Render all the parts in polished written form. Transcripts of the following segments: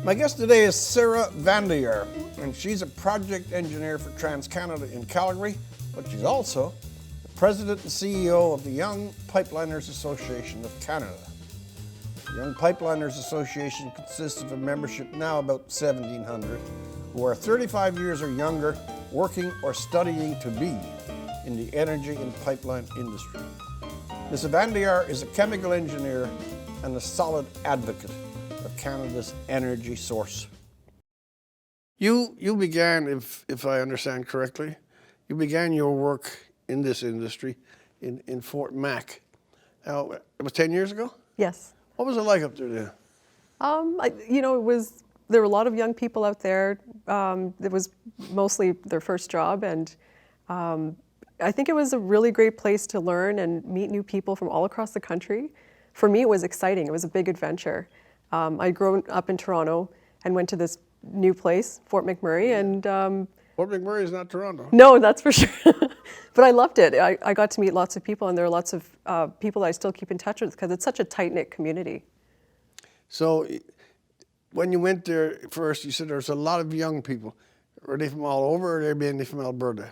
My guest today is Sarah Vandaiyar, and she's a project engineer for TransCanada in Calgary, but she's also the president and CEO of the Young Pipeliners Association of Canada. The Young Pipeliners Association consists of a membership now about 1,700 who are 35 years or younger, working or studying to be in the energy and pipeline industry. Ms. Vandaiyar is a chemical engineer and a solid advocate of Canada's energy source. You began, if I understand correctly, you began your work in this industry in Fort Mac. Now, it was 10 years ago? Yes. What was it like up there then? There were a lot of young people out there. It was mostly their first job, and I think it was a really great place to learn and meet new people from all across the country. For me, it was exciting. It was a big adventure. I'd grown up in Toronto and went to this new place, Fort McMurray, and Fort McMurray is not Toronto. no, that's for sure. But I loved it. I got to meet lots of people, and there are lots of people that I still keep in touch with because it's such a tight-knit community. So when you went there first, you said there's a lot of young people. Are they from all over, or are they mainly from Alberta?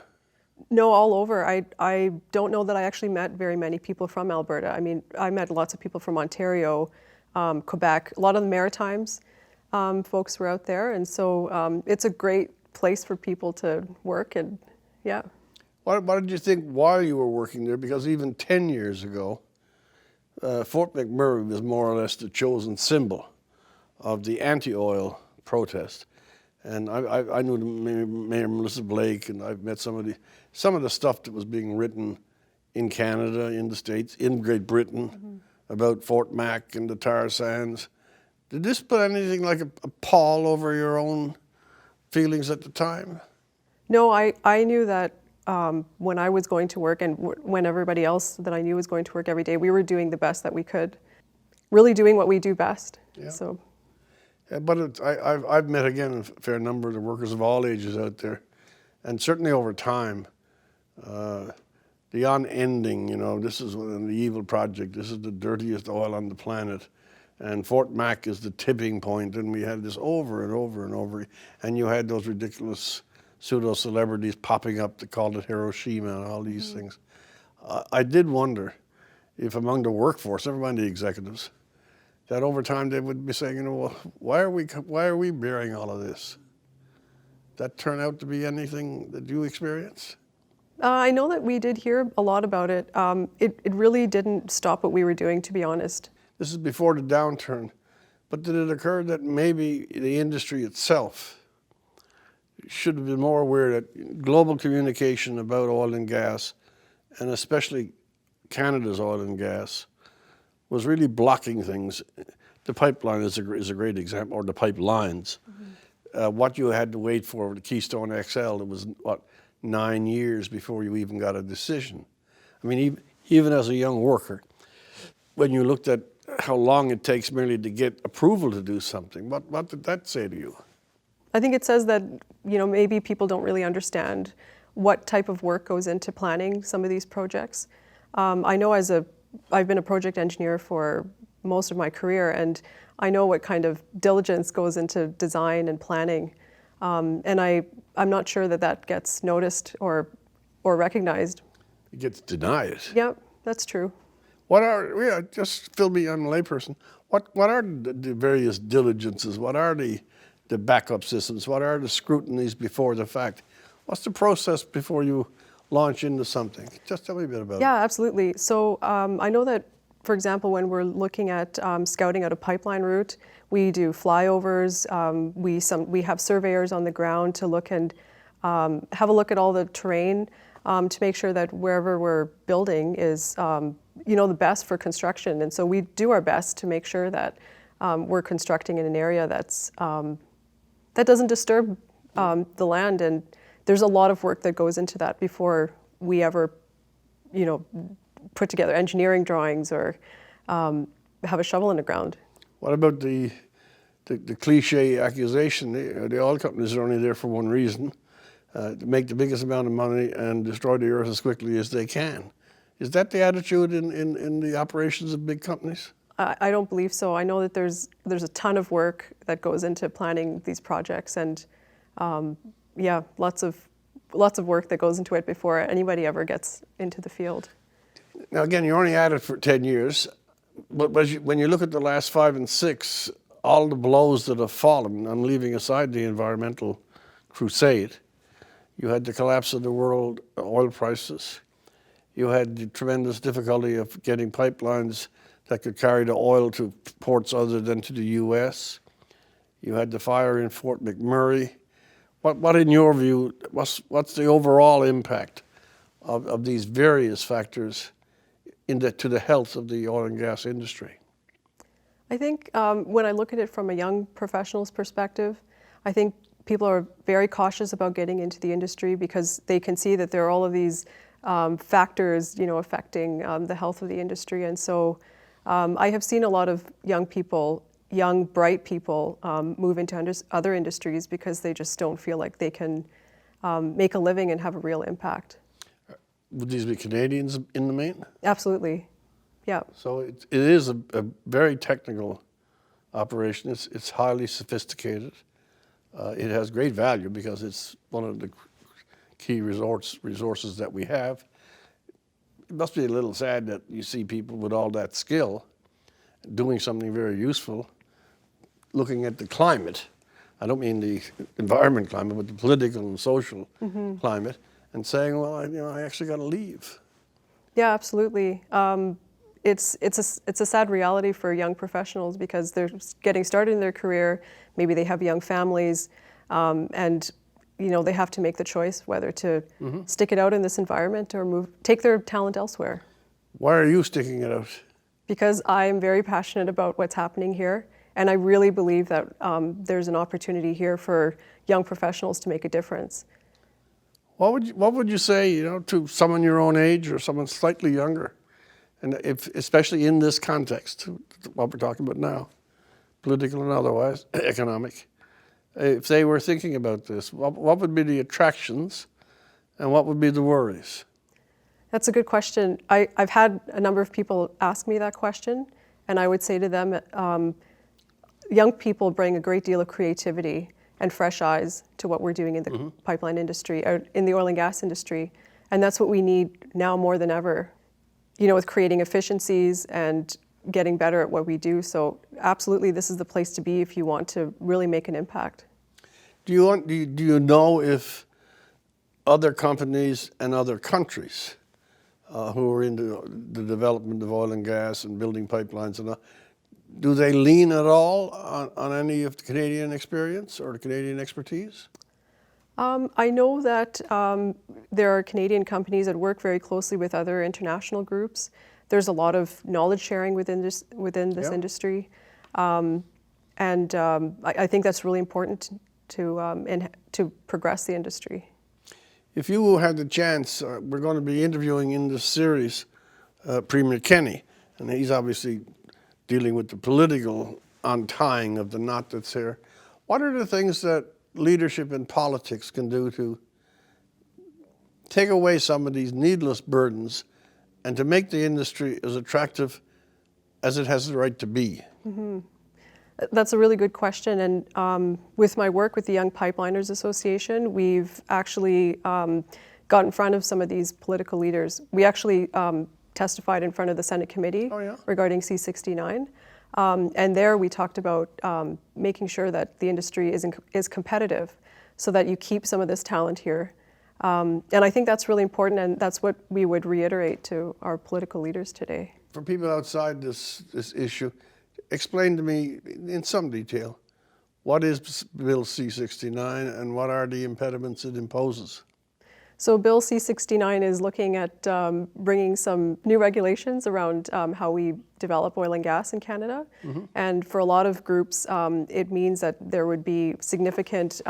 No, all over. I don't know that I actually met very many people from Alberta. I mean, I met lots of people from Ontario, Quebec. A lot of the Maritimes folks were out there, and so it's a great place for people to work, and yeah. What did you think while you were working there? Because even 10 years ago, Fort McMurray was more or less the chosen symbol of the anti-oil protest. And I knew Mayor Melissa Blake, and I've met some of the stuff that was being written in Canada, in the States, in Great Britain, about Fort Mac and the tar sands. Did this put anything like a pall over your own feelings at the time? No, I knew that when I was going to work and when everybody else that I knew was going to work every day, we were doing the best that we could, really doing what we do best. Yeah. So. Yeah, but I've met, again, a fair number of the workers of all ages out there, and certainly over time, the unending, this is the evil project, this is the dirtiest oil on the planet, and Fort Mac is the tipping point, and we had this over and over and over, and you had those ridiculous pseudo-celebrities popping up that called it Hiroshima and all these things. I did wonder if among the workforce, never mind the executives, that over time they would be saying, well, why are we bearing all of this? Did that turn out to be anything that you experienced? I know that we did hear a lot about it. It really didn't stop what we were doing, to be honest. This is before the downturn, but did it occur that maybe the industry itself should have been more aware that global communication about oil and gas, and especially Canada's oil and gas, was really blocking things? The pipeline is a great example, or the pipelines. What you had to wait for the Keystone XL, it was, 9 years before you even got a decision. I mean, even as a young worker, when you looked at how long it takes merely to get approval to do something, what did that say to you? I think it says that, maybe people don't really understand what type of work goes into planning some of these projects. I know I've been a project engineer for most of my career, and I know what kind of diligence goes into design and planning. And I'm not sure that gets noticed or recognized. It gets denied. Yep, that's true. Just fill me, I'm a layperson. What are the various diligences? What are the backup systems? What are the scrutinies before the fact? What's the process before you launch into something? Just tell me a bit about it. Yeah, absolutely. So I know that, for example, when we're looking at scouting out a pipeline route, we do flyovers. We have surveyors on the ground to look and have a look at all the terrain to make sure that wherever we're building is the best for construction. And so we do our best to make sure that we're constructing in an area that doesn't disturb the land. And there's a lot of work that goes into that before we ever, put together engineering drawings or have a shovel in the ground. What about the cliche accusation? The oil companies are only there for one reason, to make the biggest amount of money and destroy the earth as quickly as they can. Is that the attitude in the operations of big companies? I don't believe so. I know that there's a ton of work that goes into planning these projects, and yeah, lots of work that goes into it before anybody ever gets into the field. Now again, you're only at it for 10 years, but when you look at the last 5 and 6, all the blows that have fallen, I'm leaving aside the environmental crusade. You had the collapse of the world oil prices. You had the tremendous difficulty of getting pipelines that could carry the oil to ports other than to the U.S. You had the fire in Fort McMurray. What in your view, what's the overall impact of these various factors to the health of the oil and gas industry? I think when I look at it from a young professional's perspective, I think people are very cautious about getting into the industry because they can see that there are all of these factors, affecting the health of the industry. And so I have seen a lot of young people, young, bright people, move into other industries because they just don't feel like they can make a living and have a real impact. Would these be Canadians in the main? Absolutely, yeah. So it is a very technical operation. It's highly sophisticated. It has great value because it's one of the key resources that we have. It must be a little sad that you see people with all that skill doing something very useful, looking at the climate. I don't mean the environment climate, but the political and social climate, and saying, well, I actually got to leave. Yeah, absolutely. It's a sad reality for young professionals because they're getting started in their career. Maybe they have young families, and they have to make the choice whether to stick it out in this environment or take their talent elsewhere. Why are you sticking it out? Because I am very passionate about what's happening here, and I really believe that there's an opportunity here for young professionals to make a difference. What would you say, to someone your own age or someone slightly younger, and especially in this context, what we're talking about now, political and otherwise, economic, if they were thinking about this, what would be the attractions and what would be the worries? That's a good question. I've had a number of people ask me that question, and I would say to them, young people bring a great deal of creativity and fresh eyes to what we're doing in the pipeline industry, or in the oil and gas industry. And that's what we need now more than ever, with creating efficiencies and getting better at what we do. So absolutely, this is the place to be if you want to really make an impact. Do you know if other companies and other countries who are into the development of oil and gas and building pipelines and all, do they lean at all on any of the Canadian experience or the Canadian expertise? I know that there are Canadian companies that work very closely with other international groups. There's a lot of knowledge sharing within this industry, and I think that's really important to progress the industry. If you had the chance, we're going to be interviewing in this series Premier Kenny, and he's obviously dealing with the political untying of the knot that's here. What are the things that leadership in politics can do to take away some of these needless burdens and to make the industry as attractive as it has the right to be? That's a really good question. And with my work with the Young Pipeliners Association, we've actually got in front of some of these political leaders. We actually testified in front of the Senate committee regarding C-69. And there we talked about making sure that the industry is competitive so that you keep some of this talent here. And I think that's really important, and that's what we would reiterate to our political leaders today. For people outside this issue, explain to me in some detail, what is Bill C-69 and what are the impediments it imposes? So Bill C-69 is looking at bringing some new regulations around how we develop oil and gas in Canada. And for a lot of groups, it means that there would be significant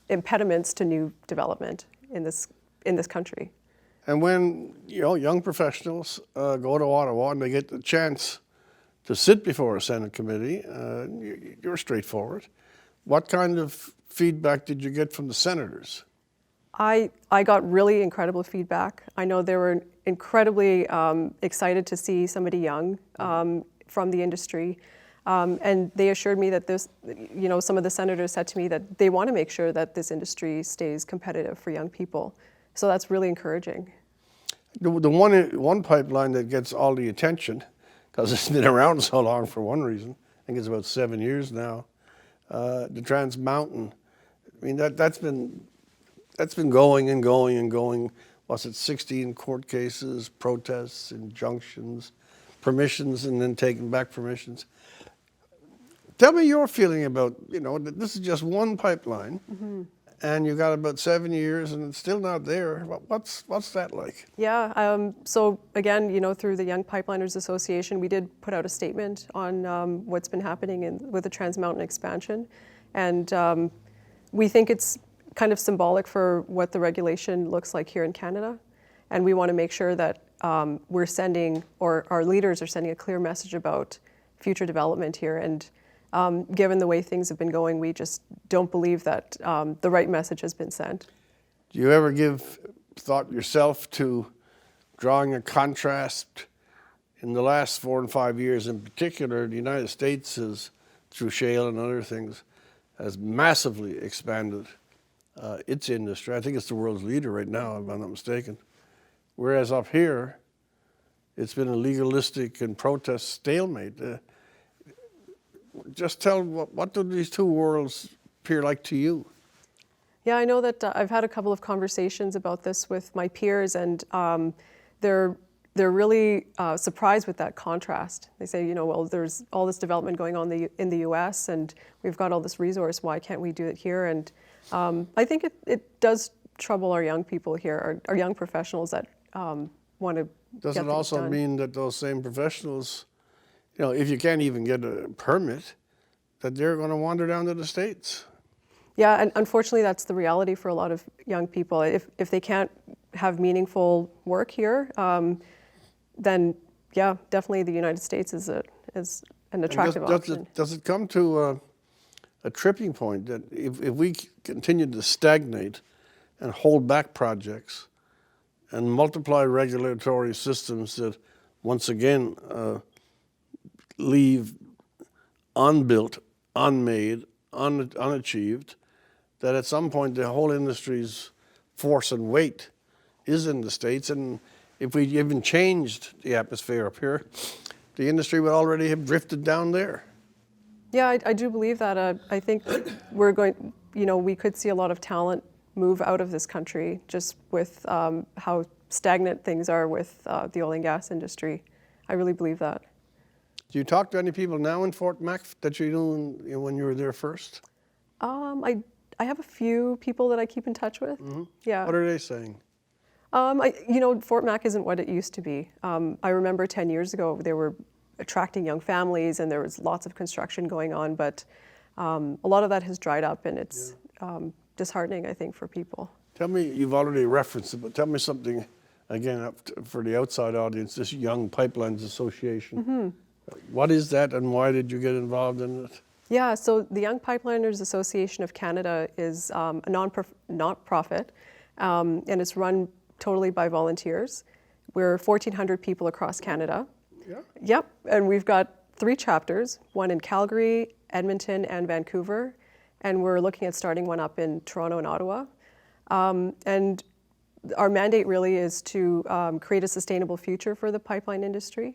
impediments to new development in this country. And when young professionals go to Ottawa and they get the chance to sit before a Senate committee, you're straightforward. What kind of feedback did you get from the senators? I got really incredible feedback. I know they were incredibly excited to see somebody young from the industry. And they assured me that this, some of the senators said to me that they want to make sure that this industry stays competitive for young people. So that's really encouraging. The one pipeline that gets all the attention, because it's been around so long for one reason, I think it's about 7 years now, the Trans Mountain. I mean, that's been going and going and going. Was it 16 court cases, protests, injunctions, permissions, and then taking back permissions? Tell me your feeling about, that this is just one pipeline, and you got about 7 years, and it's still not there. What's that like? Yeah. So again, through the Young Pipeliners Association, we did put out a statement on what's been happening with the Trans Mountain expansion, and we think it's kind of symbolic for what the regulation looks like here in Canada, and we want to make sure that we're sending, or our leaders are sending, a clear message about future development here. And given the way things have been going, we just don't believe that the right message has been sent. Do you ever give thought yourself to drawing a contrast? In the last 4 and 5 years in particular, the United States has, through shale and other things, has massively expanded its industry. I think it's the world's leader right now, if I'm not mistaken. Whereas up here, it's been a legalistic and protest stalemate. Just tell, what do these two worlds appear like to you? Yeah, I know that I've had a couple of conversations about this with my peers, and they're really surprised with that contrast. They say, well, there's all this development going on in the U.S., and we've got all this resource. Why can't we do it here? And I think it does trouble our young people here, our young professionals that want to. Does it also mean that those same professionals, if you can't even get a permit, that they're going to wander down to the States? Yeah, and unfortunately, that's the reality for a lot of young people. If they can't have meaningful work here, then yeah, definitely the United States is an attractive option. Does it come to a tripping point that if we continue to stagnate and hold back projects and multiply regulatory systems that once again leave unbuilt, unmade, unachieved, that at some point the whole industry's force and weight is in the States, and if we even changed the atmosphere up here, the industry would already have drifted down there. Yeah, I do believe that. I think we could see a lot of talent move out of this country just with how stagnant things are with the oil and gas industry. I really believe that. Do you talk to any people now in Fort Mac that you knew when you were there first? I have a few people that I keep in touch with. Mm-hmm. Yeah. What are they saying? Fort Mac isn't what it used to be. I remember 10 years ago they were attracting young families and there was lots of construction going on, but a lot of that has dried up, and it's disheartening, I think, for people. Tell me, you've already referenced it, but tell me something again for the outside audience, this Young Pipelines Association. Mm-hmm. What is that, and why did you get involved in it? Yeah, so the Young Pipeliners Association of Canada is a not-profit, and it's run totally by volunteers. We're 1,400 people across Canada. Yeah. Yep, and we've got 3 chapters, one in Calgary, Edmonton, and Vancouver, and we're looking at starting one up in Toronto and Ottawa. And our mandate really is to create a sustainable future for the pipeline industry.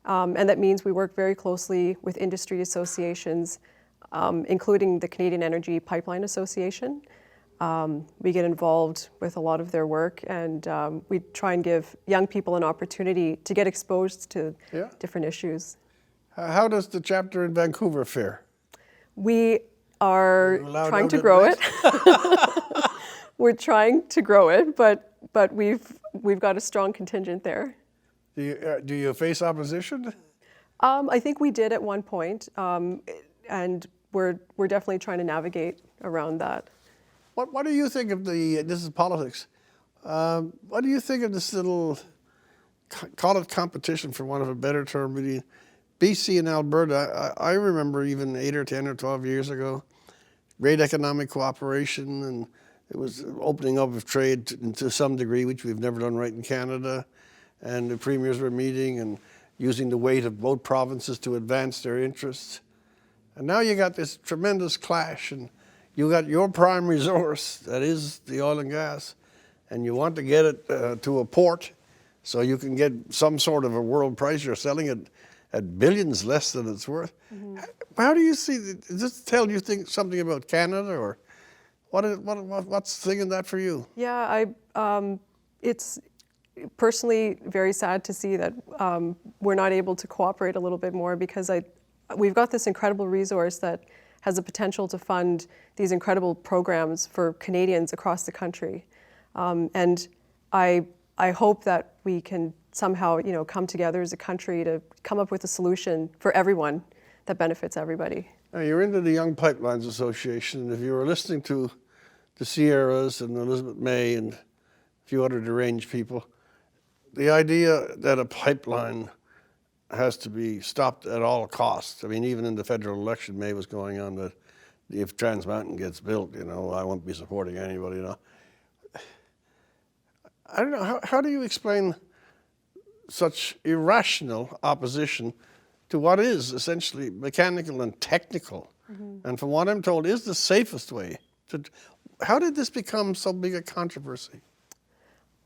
And that means we work very closely with industry associations, including the Canadian Energy Pipeline Association. We get involved with a lot of their work, and we try and give young people an opportunity to get exposed to different issues. How does the chapter in Vancouver fare? We are trying to grow it. We're trying to grow it, but we've got a strong contingent there. Do you face opposition? I think we did at one point, and we're definitely trying to navigate around that. What do you think of this is politics, what do you think of this little, call it competition for want of a better term, really, BC and Alberta? I remember even 8 or 10 or 12 years ago, great economic cooperation, and it was opening up of trade to some degree, which we've never done right in Canada. And the premiers were meeting, and using the weight of both provinces to advance their interests. And now you got this tremendous clash, and you got your prime resource, that is the oil and gas, and you want to get it to a port so you can get some sort of a world price. You're selling it at billions less than it's worth. Mm-hmm. How do you see, does this tell you something about Canada, or what's thinking that for you? Yeah, it's personally very sad to see that we're not able to cooperate a little bit more, because we've got this incredible resource that has the potential to fund these incredible programs for Canadians across the country. And I hope that we can somehow, come together as a country to come up with a solution for everyone that benefits everybody. Now, you're into the Young Pipelines Association, and if you were listening to the Sierras and Elizabeth May and a few other deranged people, the idea that a pipeline has to be stopped at all costs. I mean, even in the federal election, May was going on that if Trans Mountain gets built, I won't be supporting anybody. I don't know, how do you explain such irrational opposition to what is essentially mechanical and technical, mm-hmm. and from what I'm told is the safest way to. How did this become so big a controversy?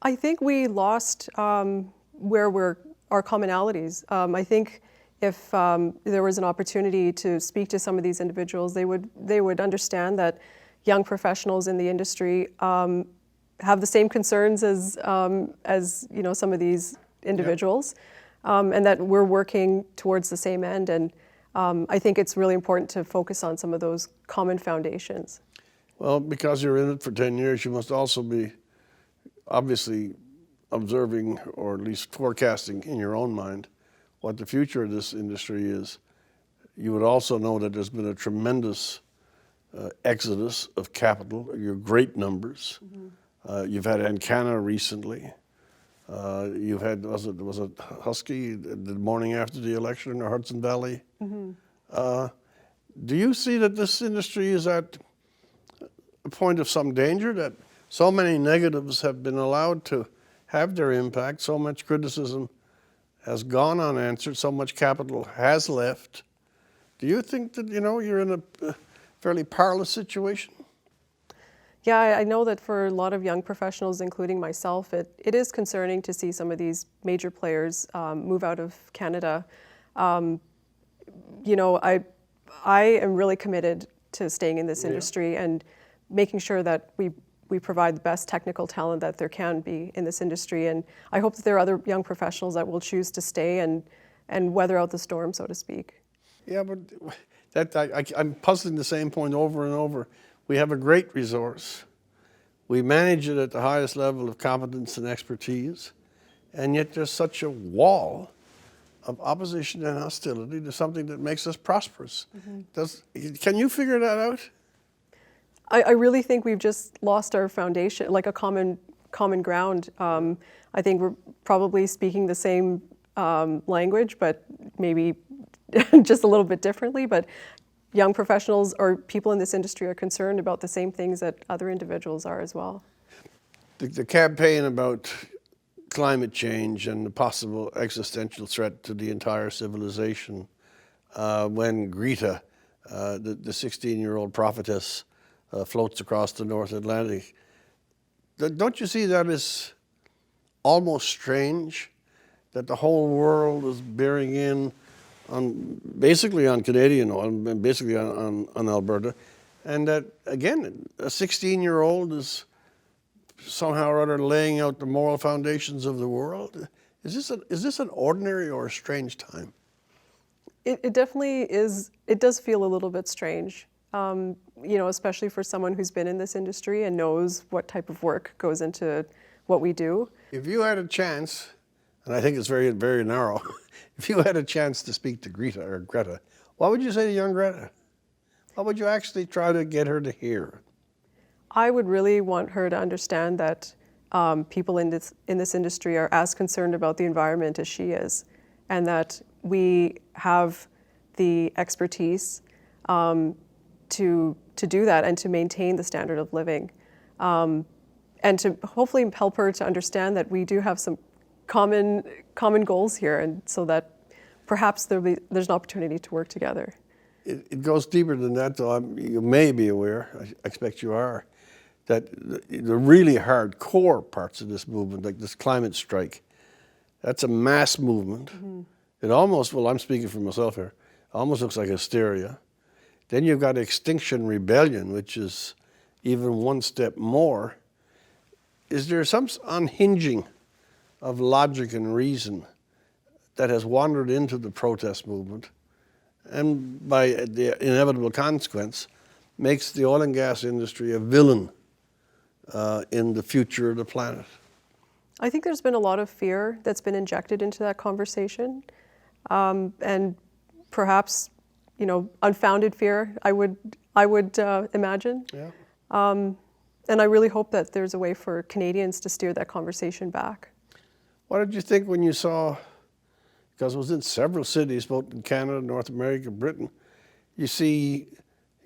I think we lost where our commonalities. I think if there was an opportunity to speak to some of these individuals, they would understand that young professionals in the industry have the same concerns as some of these individuals, and that we're working towards the same end. And I think it's really important to focus on some of those common foundations. Well, because you're in it for 10 years, you must also be obviously observing, or at least forecasting in your own mind, what the future of this industry is. You would also know that there's been a tremendous exodus of capital, your great numbers. Mm-hmm. You've had Ancana recently. You've had, was it Husky the morning after the election in the Hudson Valley? Mm-hmm. Do you see that this industry is at a point of some danger, that so many negatives have been allowed to have their impact, so much criticism has gone unanswered, so much capital has left? Do you think that, you're in a fairly perilous situation? Yeah, I know that for a lot of young professionals, including myself, it is concerning to see some of these major players move out of Canada. I am really committed to staying in this industry and making sure that we provide the best technical talent that there can be in this industry. And I hope that there are other young professionals that will choose to stay and weather out the storm, so to speak. Yeah, but I'm puzzling the same point over and over. We have a great resource. We manage it at the highest level of competence and expertise, and yet there's such a wall of opposition and hostility to something that makes us prosperous. Mm-hmm. Can you figure that out? I really think we've just lost our foundation, like a common ground. I think we're probably speaking the same language, but maybe just a little bit differently. But young professionals or people in this industry are concerned about the same things that other individuals are as well. The campaign about climate change and the possible existential threat to the entire civilization, when Greta, the 16-year-old prophetess, floats across the North Atlantic. Don't you see that as almost strange, that the whole world is bearing in basically on Canadian oil, and basically on Alberta, and that, again, a 16-year-old is somehow or other laying out the moral foundations of the world? Is this an ordinary or a strange time? It definitely is. It does feel a little bit strange. Especially for someone who's been in this industry and knows what type of work goes into what we do. If you had a chance, and I think it's very, very narrow, if you had a chance to speak to Greta, what would you say to young Greta? What would you actually try to get her to hear? I would really want her to understand that people in this industry are as concerned about the environment as she is, and that we have the expertise to do that and to maintain the standard of living, and to hopefully help her to understand that we do have some common goals here, and so that perhaps there's an opportunity to work together. It goes deeper than that, though. You may be aware, I expect you are, that the really hardcore parts of this movement, like this climate strike, that's a mass movement. It almost, well, I'm speaking for myself here, almost looks like hysteria. Then you've got Extinction Rebellion, which is even one step more. Is there some unhinging of logic and reason that has wandered into the protest movement and by the inevitable consequence makes the oil and gas industry a villain in the future of the planet? I think there's been a lot of fear that's been injected into that conversation, and perhaps, unfounded fear. I would imagine. Yeah. And I really hope that there's a way for Canadians to steer that conversation back. What did you think when you saw, because it was in several cities, both in Canada, North America, Britain, you see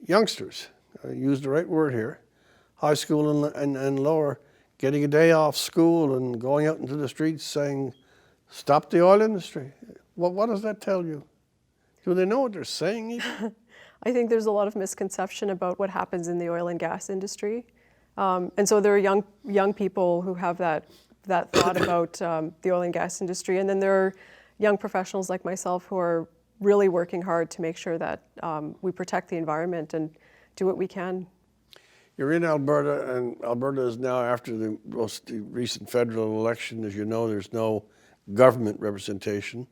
youngsters, use the right word here, high school and lower, getting a day off school and going out into the streets saying, stop the oil industry. What does that tell you? Do they know what they're saying even? I think there's a lot of misconception about what happens in the oil and gas industry. And so there are young people who have that thought about the oil and gas industry. And then there are young professionals like myself who are really working hard to make sure that we protect the environment and do what we can. You're in Alberta, and Alberta is now, after the most recent federal election, as you know, there's no government representation.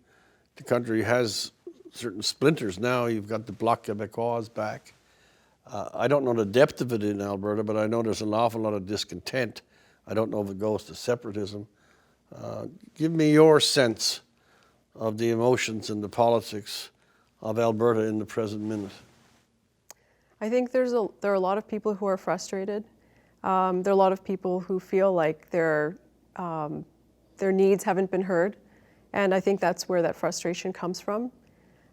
The country has certain splinters now. You've got the Bloc Québécois back. I don't know the depth of it in Alberta, but I know there's an awful lot of discontent. I don't know if it goes to separatism. Give me your sense of the emotions and the politics of Alberta in the present minute. I think there are a lot of people who are frustrated. There are a lot of people who feel like their needs haven't been heard, and I think that's where that frustration comes from.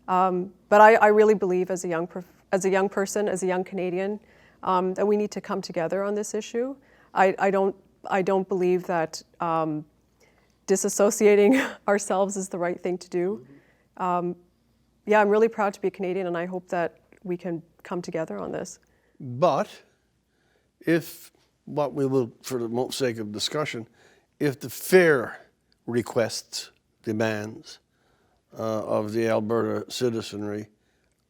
But I really believe, as a young person, as a young Canadian, that we need to come together on this issue. I don't believe that disassociating ourselves is the right thing to do. Yeah, I'm really proud to be a Canadian, and I hope that we can come together on this. But if, what we will, for the sake of discussion, if the fair requests, demands of the Alberta citizenry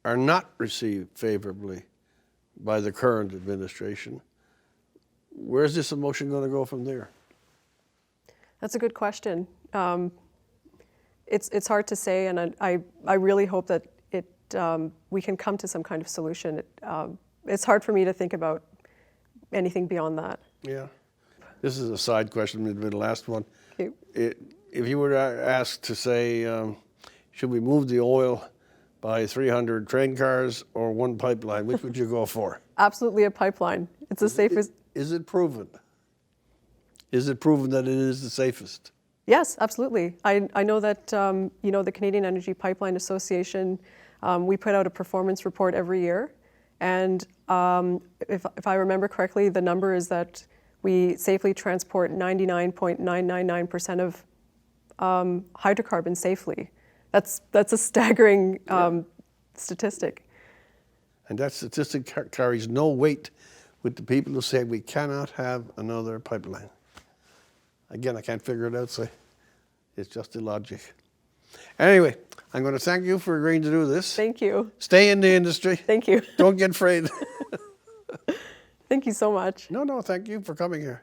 are not received favorably by the current administration, where's this emotion going to go from there? That's a good question. It's hard to say, and I really hope that we can come to some kind of solution. It's hard for me to think about anything beyond that. Yeah. This is a side question, maybe the last one. Okay. If you were asked to say, should we move the oil by 300 train cars or one pipeline, which would you go for? Absolutely a pipeline. It's the safest. Is it proven? Is it proven that it is the safest? Yes, absolutely. I know that the Canadian Energy Pipeline Association, we put out a performance report every year, and if I remember correctly, the number is that we safely transport 99.999% of hydrocarbons safely. That's a staggering statistic. And that statistic carries no weight with the people who say we cannot have another pipeline. Again, I can't figure it out, so it's just illogic. Anyway, I'm going to thank you for agreeing to do this. Thank you. Stay in the industry. Thank you. Don't get afraid. Thank you so much. No, thank you for coming here.